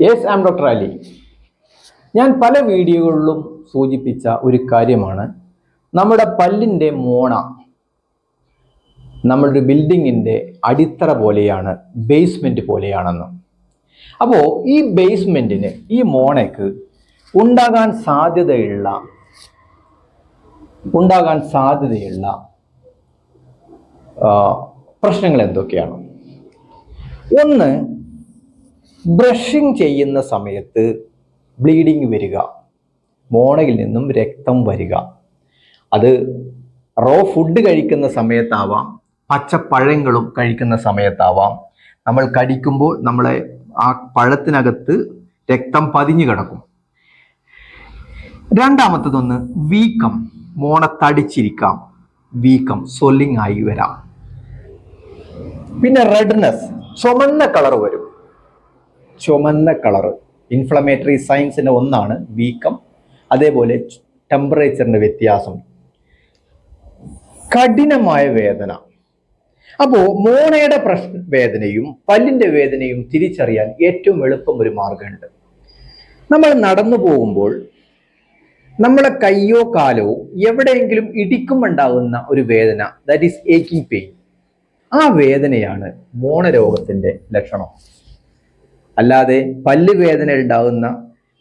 Yes, I am doctor Ali. ഞാൻ പല വീഡിയോകളിലും സൂചിപ്പിച്ച ഒരു കാര്യമാണ് നമ്മുടെ പല്ലിൻ്റെ മോണ നമ്മളൊരു ബിൽഡിങ്ങിൻ്റെ അടിത്തറ പോലെയാണ്, ബേസ്മെൻറ്റ് പോലെയാണെന്ന്. അപ്പോൾ ഈ ബേസ്മെൻറ്റിന്, ഈ മോണയ്ക്ക് ഉണ്ടാകാൻ സാധ്യതയുള്ള പ്രശ്നങ്ങൾ എന്തൊക്കെയാണ്? ഒന്ന്, ബ്രഷിങ് ചെയ്യുന്ന സമയത്ത് ബ്ലീഡിങ് വരിക, മോണയിൽ നിന്നും രക്തം വരിക. അത് റോ ഫുഡ് കഴിക്കുന്ന സമയത്താവാം, പച്ചപ്പഴങ്ങളും കഴിക്കുന്ന സമയത്താവാം. നമ്മൾ കടിക്കുമ്പോൾ നമ്മളെ ആ പഴത്തിനകത്ത് രക്തം പതിഞ്ഞു കിടക്കും. രണ്ടാമത്തതൊന്ന് വീക്കം, മോണ തടിച്ചിരിക്കാം, വീക്കം സ്വെല്ലിംഗ് ആയി വരാം. പിന്നെ റെഡ്നെസ്, ചുമന്ന കളർ വരും. ചുമന്ന കളർ ഇൻഫ്ലമേറ്ററി സൈൻസിന്റെ ഒന്നാണ് വീക്കം. അതേപോലെ ടെമ്പറേച്ചറിന്റെ വ്യത്യാസം, കഠിനമായ വേദന. അപ്പോൾ മോണയുടെ വേദനയും പല്ലിന്റെ വേദനയും തിരിച്ചറിയാൻ ഏറ്റവും എളുപ്പം ഒരു മാർഗമുണ്ട്. നമ്മൾ നടന്നു പോകുമ്പോൾ നമ്മളെ കയ്യോ കാലോ എവിടെയെങ്കിലും ഇടിക്കുമുണ്ടാകുന്ന ഒരു വേദന, ദാറ്റ് ഈസ് ഏക്കിംഗ് പെയിൻ. ആ വേദനയാണ് മോണരോഗത്തിന്റെ ലക്ഷണം. അല്ലാതെ പല്ല് വേദന ഉണ്ടാകുന്ന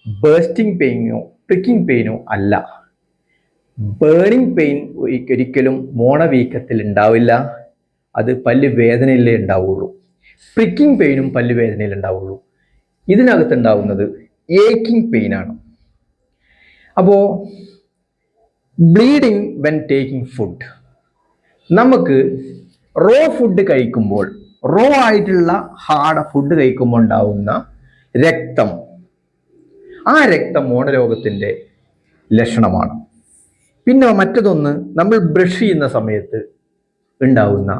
ബേസ്റ്റിംഗ് പെയിനോ പ്രിക്കിംഗ് പെയിനോ അല്ല. ബേണിംഗ് പെയിൻ ഒരിക്കലും മോണവീക്കത്തിൽ ഉണ്ടാവില്ല. അത് പല്ല് വേദനയിലേ ഉണ്ടാവുള്ളൂ. പ്രിക്കിംഗ് പെയിനും പല്ല് വേദനയിൽ ഉണ്ടാവുള്ളൂ. ഇതിനകത്ത് ഉണ്ടാവുന്നത് ഏക്കിംഗ് പെയിൻ ആണ്. അപ്പോൾ ബ്ലീഡിങ് വെൻ ടേക്കിംഗ് ഫുഡ്, നമുക്ക് റോ ഫുഡ് കഴിക്കുമ്പോൾ, റോ ആയിട്ടുള്ള ഹാർഡ് ഫുഡ് കഴിക്കുമ്പോൾ ഉണ്ടാവുന്ന രക്തം, ആ രക്തം മോണരോഗത്തിൻ്റെ ലക്ഷണമാണ്. പിന്നെ മറ്റതൊന്ന്, നമ്മൾ ബ്രഷ് ചെയ്യുന്ന സമയത്ത് ഉണ്ടാവുന്ന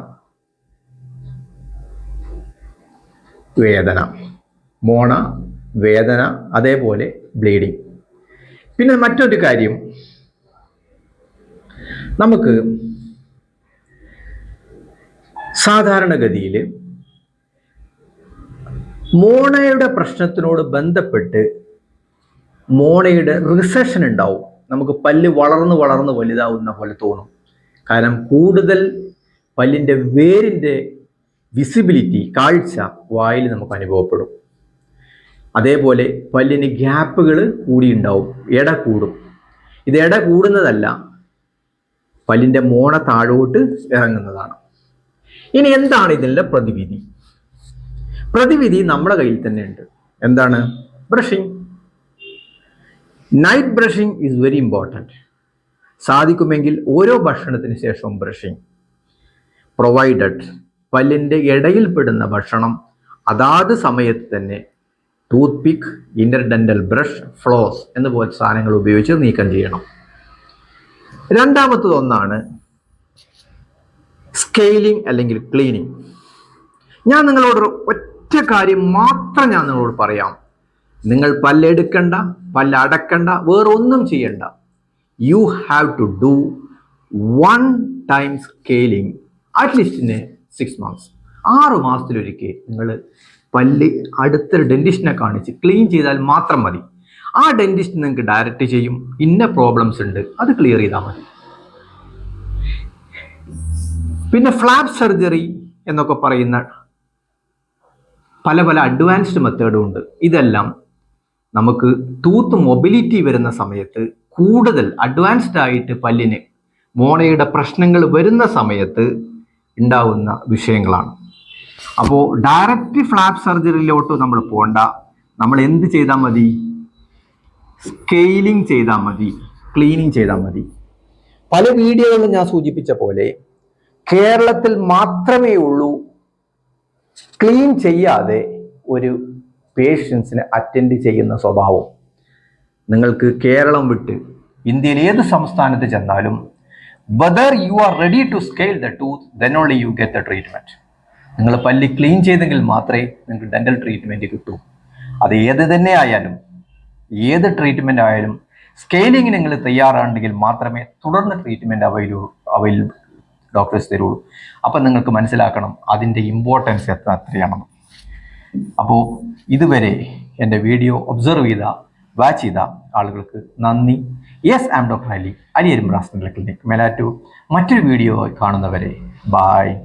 വേദന, മോണ വേദന, അതേപോലെ ബ്ലീഡിങ്. പിന്നെ മറ്റൊരു കാര്യം, നമുക്ക് സാധാരണഗതിയിൽ മോണയുടെ പ്രശ്നത്തിനോട് ബന്ധപ്പെട്ട് മോണയുടെ റിസഷൻ ഉണ്ടാവും. നമുക്ക് പല്ല് വളർന്ന് വളർന്ന് വലുതാവുന്ന പോലെ തോന്നും. കാരണം കൂടുതൽ പല്ലിൻ്റെ വേരിൻ്റെ വിസിബിലിറ്റി, കാഴ്ച വായിൽ നമുക്ക് അനുഭവപ്പെടും. അതേപോലെ പല്ലിന് ഗ്യാപ്പുകൾ കൂടി ഉണ്ടാവും, എട കൂടും. ഇത് എട കൂടുന്നതല്ല, പല്ലിൻ്റെ മോണ താഴോട്ട് ഇറങ്ങുന്നതാണ്. ഇനി എന്താണ് ഇതിൻ്റെ പ്രതിവിധി? പ്രതിവിധി നമ്മുടെ കയ്യിൽ തന്നെ ഉണ്ട്. എന്താണ്? Brushing. Night brushing is very important. സാധിക്കുമെങ്കിൽ ഓരോ ഭക്ഷണത്തിന് ശേഷവും ബ്രഷിംഗ്. പ്രൊവൈഡഡ് പല്ലിൻ്റെ ഇടയിൽപ്പെടുന്ന ഭക്ഷണം അതാത് സമയത്ത് തന്നെ ടൂത്ത് പിക്ക്, ഇന്റർഡെന്റൽ ബ്രഷ്, ഫ്ലോസ് എന്നുപോലത്തെ സാധനങ്ങൾ ഉപയോഗിച്ച് നീക്കം ചെയ്യണം. രണ്ടാമത്തതൊന്നാണ് സ്കെയിലിംഗ് അല്ലെങ്കിൽ ക്ലീനിങ്. ഞാൻ നിങ്ങളോട് ഒറ്റ കാര്യം മാത്രം ഞാൻ നിങ്ങളോട് പറയാം. നിങ്ങൾ പല്ലെടുക്കണ്ട, പല്ലടക്കണ്ട, വേറെ ഒന്നും ചെയ്യണ്ട. You have to do 1 time scaling at least in 6 months. 6 മാസത്തിലൊരിക്കൽ നിങ്ങൾ പല്ല് അടുത്തൊരു ഡെന്റിസ്റ്റിനെ കാണിച്ച് ക്ലീൻ ചെയ്താൽ മാത്രം മതി. ആ ഡെന്റിസ്റ്റ് നിങ്ങൾക്ക് ഡയറക്റ്റ് ചെയ്യും, ഇന്ന പ്രോബ്ലംസ് ഉണ്ട്, അത് ക്ലിയർ ചെയ്താൽ മതി. പിന്നെ ഫ്ലാപ്പ് സർജറി എന്നൊക്കെ പറയുന്ന പല പല അഡ്വാൻസ്ഡ് മെത്തേഡും ഉണ്ട്. ഇതെല്ലാം നമുക്ക് ടൂത്ത് മൊബിലിറ്റി വരുന്ന സമയത്ത്, കൂടുതൽ അഡ്വാൻസ്ഡ് ആയിട്ട് പല്ലിന് മോണയുടെ പ്രശ്നങ്ങൾ വരുന്ന സമയത്ത് ഉണ്ടാവുന്ന വിഷയങ്ങളാണ്. അപ്പോൾ ഡയറക്റ്റ് ഫ്ലാപ്പ് സർജറിയിലോട്ട് നമ്മൾ പോകണ്ട. നമ്മൾ എന്ത് ചെയ്താൽ മതി? സ്കെയിലിംഗ് ചെയ്താൽ മതി, ക്ലീനിങ് ചെയ്താൽ മതി. പല വീഡിയോകളിലും ഞാൻ സൂചിപ്പിച്ച പോലെ കേരളത്തിൽ മാത്രമേ ഉള്ളൂ ക്ലീൻ ചെയ്യാതെ ഒരു പേഷ്യൻസിനെ അറ്റൻഡ് ചെയ്യുന്ന സ്വഭാവം. നിങ്ങൾക്ക് കേരളം വിട്ട് ഇന്ത്യയിൽ ഏത് സംസ്ഥാനത്ത് ചെന്നാലും, whether you are ready to scale the tooth, then only you get the treatment. നിങ്ങൾ പല്ല് ക്ലീൻ ചെയ്തെങ്കിൽ മാത്രമേ നിങ്ങൾക്ക് ഡെന്റൽ ട്രീറ്റ്മെൻറ്റ് കിട്ടൂ. അത് ഏത് തന്നെ ആയാലും, ഏത് ട്രീറ്റ്മെൻ്റ് ആയാലും സ്കെയിലിങ്ങിന് നിങ്ങൾ തയ്യാറാണെങ്കിൽ മാത്രമേ തുടർന്ന് ട്രീറ്റ്മെൻറ്റ് അവൈലബിൾ ഡോക്ടേഴ്സ് തരുള്ളൂ. അപ്പം നിങ്ങൾക്ക് മനസ്സിലാക്കണം അതിൻ്റെ ഇമ്പോർട്ടൻസ് എത്രയാണെന്ന്. അപ്പോൾ ഇതുവരെ എൻ്റെ വീഡിയോ ഒബ്സർവ് ചെയ്ത വാച്ച് ചെയ്ത ആളുകൾക്ക് നന്ദി. Yes, I am doctor Ali, Ali Erumbras clinic, Melattur. മറ്റൊരു വീഡിയോ കാണുന്നവരെ ബായ്.